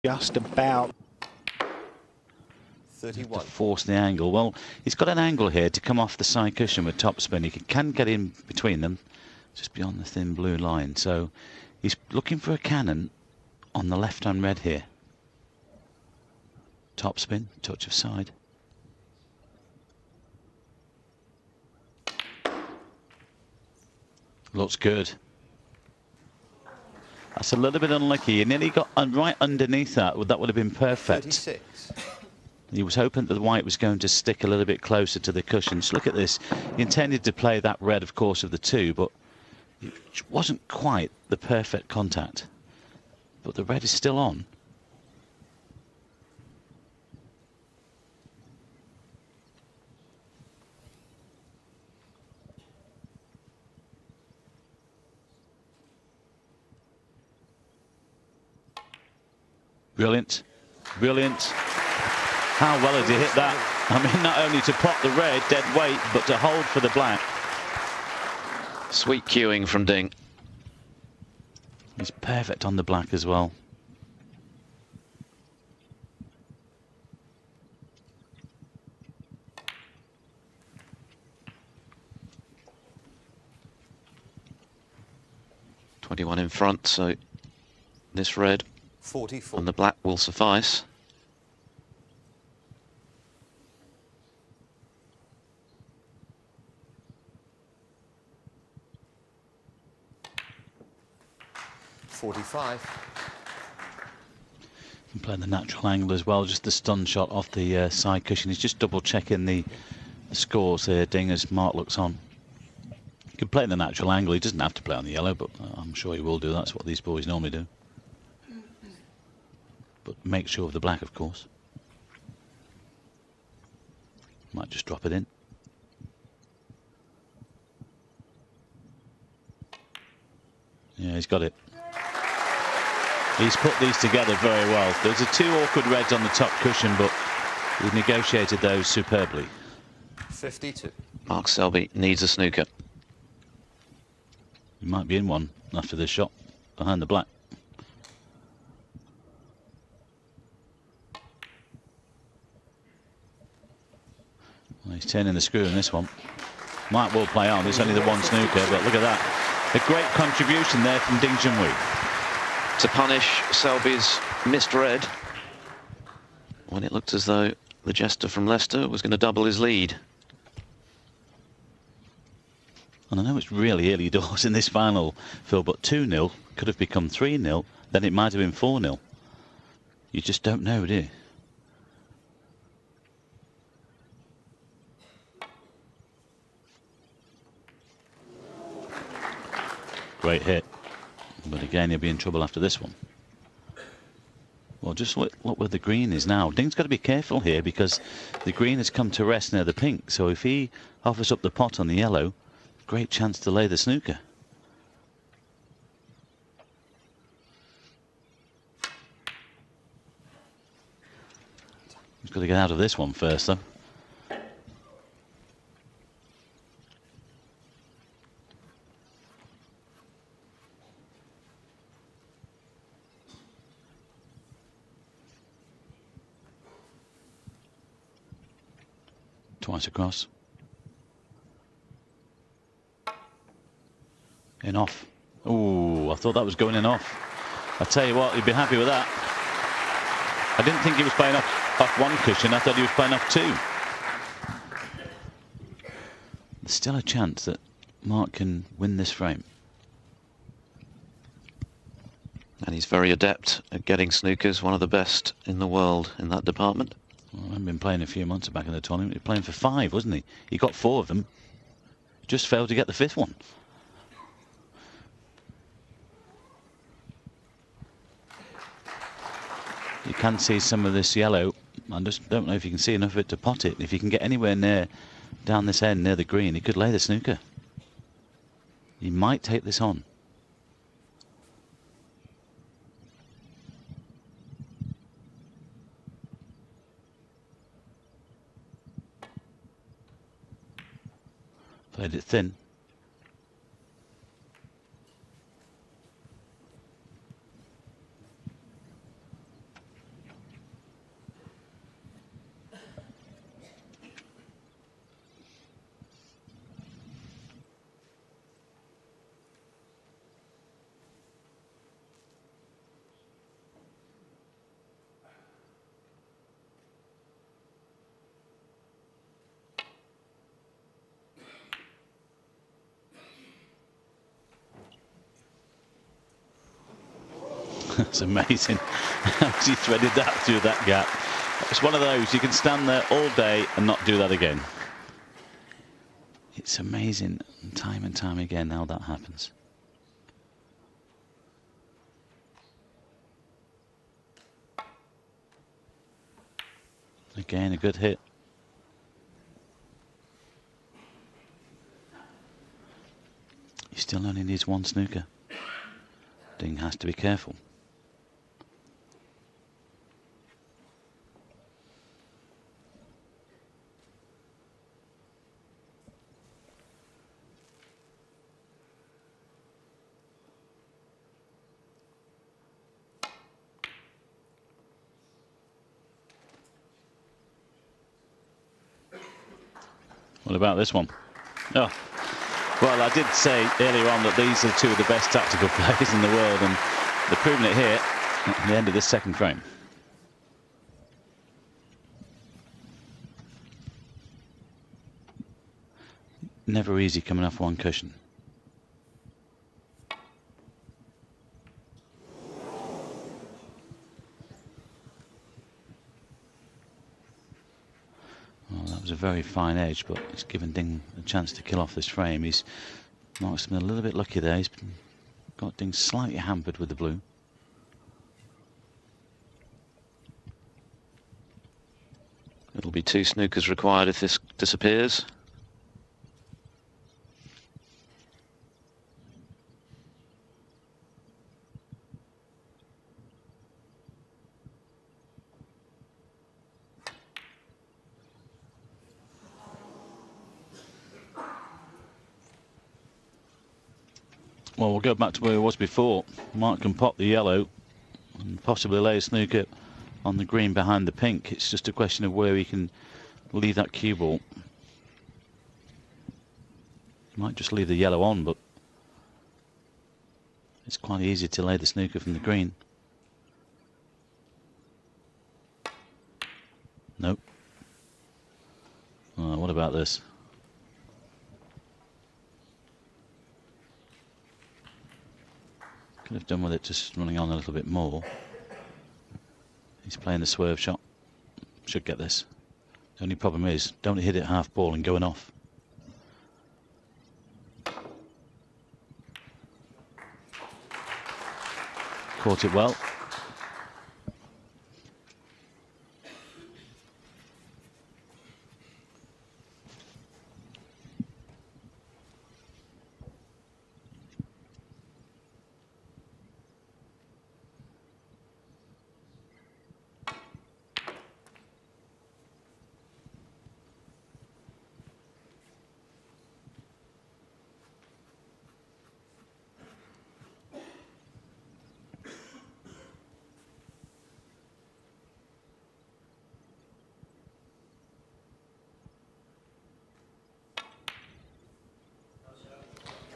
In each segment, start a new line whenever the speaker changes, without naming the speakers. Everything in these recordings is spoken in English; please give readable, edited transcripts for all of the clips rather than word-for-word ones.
Just about
31.
To force the angle. Well, he's got an angle here to come off the side cushion with topspin. He can get in between them, just beyond the thin blue line. So he's looking for a cannon on the left-hand red here. Topspin, touch of side. Looks good. That's a little bit unlucky. He nearly got right underneath that. That would have been perfect.
36.
He was hoping that the white was going to stick a little bit closer to the cushions. Look at this. He intended to play that red, of course, of the two, but it wasn't quite the perfect contact. But the red is still on. Brilliant. Brilliant. How well has he hit that? I mean, not only to pot the red dead weight, but to hold for the black.
Sweet cueing from Ding.
He's perfect on the black as well.
.21 in front, so this red
44.
and the black will suffice.
Can play the natural angle as well, just the stun shot off the side cushion. He's just double checking the scores here, Ding, as Mark looks on. He can play the natural angle. He doesn't have to play on the yellow, but I'm sure he will do. That's what these boys normally do. But make sure of the black, of course. Might just drop it in. Yeah, he's got it. He's put these together very well. There's a two awkward reds on the top cushion, but he's negotiated those superbly.
52.
Mark Selby needs a snooker.
He might be in one after this shot, behind the black. Well, he's turning the screw in this one. Might well play on. It's only the one snooker, but look at that. A great contribution there from Ding Junhui.
To punish Selby's missed red when it looked as though the jester from Leicester was going to double his lead.
And I know it's really early doors in this final, Phil, but 2-0 could have become 3-0, then it might have been 4-0. You just don't know, do you? Great hit. But again, he'll be in trouble after this one. Well, just look where the green is now. Ding's got to be careful here because the green has come to rest near the pink. So if he offers up the pot on the yellow, great chance to lay the snooker. He's got to get out of this one first, though. Twice across. In off. Ooh, I thought that was going in off. I tell you what, you'd be happy with that. I didn't think he was playing off one cushion. I thought he was playing off two. There's still a chance that Mark can win this frame.
And he's very adept at getting snookers, one of the best in the world in that department.
Well, I've been playing a few months back in the tournament. He was playing for 5, wasn't he? He got 4 of them. Just failed to get the 5th one. You can see some of this yellow. I just don't know if you can see enough of it to pot it. If you can get anywhere near down this end near the green, he could lay the snooker. He might take this on. Played it thin. That's amazing how he threaded that through that gap. It's one of those, you can stand there all day and not do that again. It's amazing time and time again how that happens. Again, a good hit. He still only needs one snooker. Ding has to be careful. What about this one? Oh, well, I did say earlier on that these are two of the best tactical players in the world, and they're proving it here at the end of this second frame. Never easy coming off one cushion. Well, that was a very fine edge, but it's given Ding a chance to kill off this frame. He's Mark's been a little bit lucky there. He's got Ding slightly hampered with the blue.
It'll be 2 snookers required if this disappears.
Well, we'll go back to where he was before. Mark can pop the yellow and possibly lay a snooker on the green behind the pink. It's just a question of where he can leave that cue ball. Might just leave the yellow on, but it's quite easy to lay the snooker from the green. Nope. What about this? Could have done with it just running on a little bit more. He's playing the swerve shot. Should get this. The only problem is, don't hit it half ball and going off. Caught it well.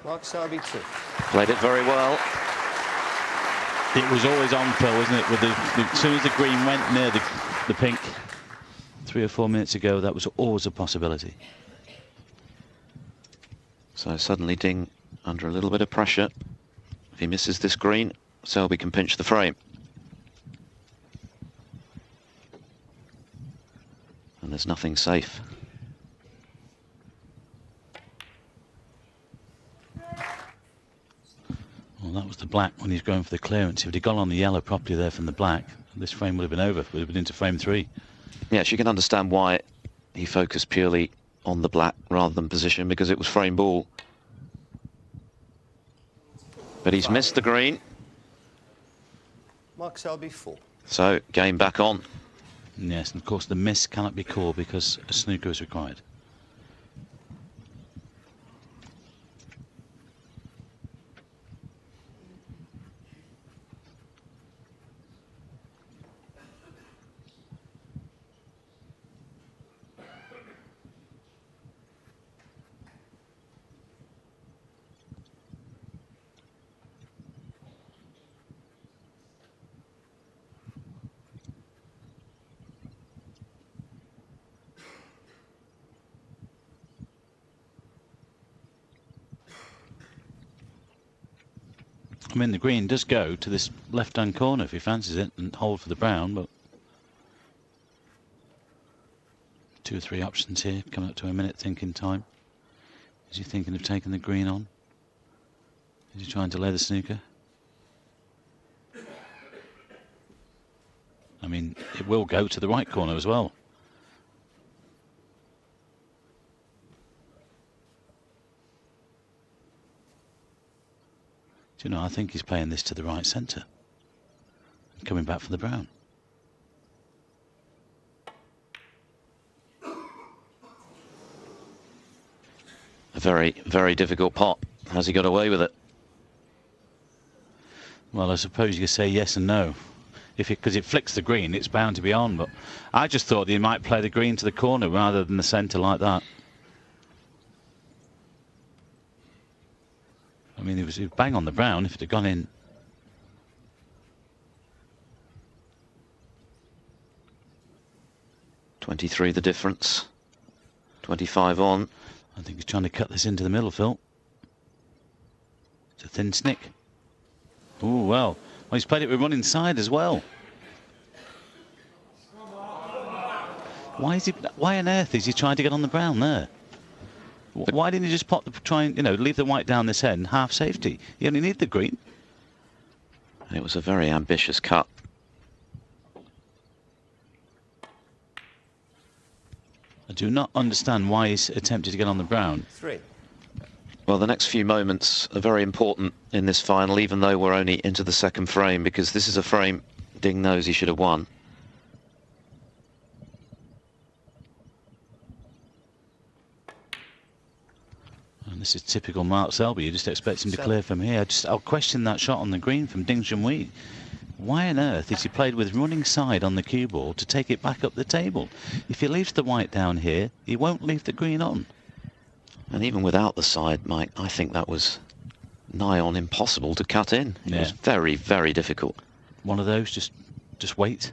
Mark Selby 2.
Played it very well.
It was always on, Phil, wasn't it? With as soon as the green went near the pink 3 or 4 minutes ago, that was always a possibility.
So suddenly Ding under a little bit of pressure. If he misses this green, Selby can pinch the frame. And there's nothing safe.
Well, that was the black when he's going for the clearance. If he'd gone on the yellow properly there from the black, this frame would have been over. Would have been into frame 3.
Yes, you can understand why he focused purely on the black rather than position, because it was frame ball. But he's missed the green.
Mark Selby 4.
So, game back on.
Yes, and of course the miss cannot be called because a snooker is required. I mean, the green does go to this left-hand corner if he fancies it and hold for the brown, but 2 or 3 options here, coming up to a minute thinking time. Is he thinking of taking the green on? Is he trying to lay the snooker? I mean, it will go to the right corner as well. Do you know, I think he's playing this to the right centre. Coming back for the brown.
A very, very difficult pot. Has he got away with it?
Well, I suppose you could say yes and no. Because it flicks the green, it's bound to be on. But I just thought he might play the green to the corner rather than the centre like that. I mean, he was bang on the brown if it had gone in.
.23 the difference. 25 on.
I think he's trying to cut this into the middle, Phil. It's a thin snick. Oh, well, he's played it with running side as well. Why on earth is he trying to get on the brown there? Why didn't he just try and, leave the white down this end, half safety? You only need the green.
It was a very ambitious cut.
I do not understand why he's attempted to get on the brown.
3.
Well, the next few moments are very important in this final, even though we're only into the second frame, because this is a frame Ding knows he should have won.
And this is typical Mark Selby. You just expect him to clear from here. I'll question that shot on the green from Ding Junhui. Why on earth is he played with running side on the cue ball to take it back up the table? If he leaves the white down here, he won't leave the green on.
And even without the side, Mike, I think that was nigh on impossible to cut in. It was very, very difficult.
One of those, just wait.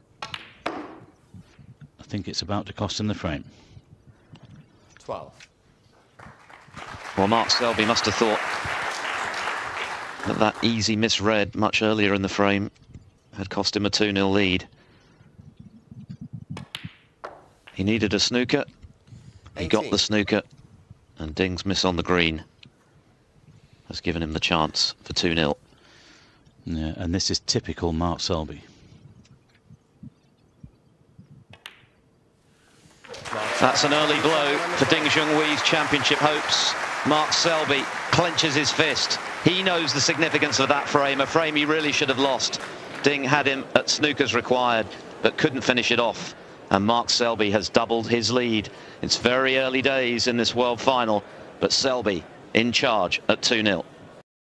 I think it's about to cost him the frame.
12.
Well, Mark Selby must have thought that easy misread much earlier in the frame had cost him a 2-0 lead. He needed a snooker.
18.
He got the snooker, and Ding's miss on the green has given him the chance for 2-0.
Yeah, and this is typical Mark Selby.
That's an early blow for Ding Junhui's championship hopes. Mark Selby clenches his fist. He knows the significance of that frame, a frame he really should have lost. Ding had him at snookers required, but couldn't finish it off. And Mark Selby has doubled his lead. It's very early days in this world final, but Selby in charge at 2-0.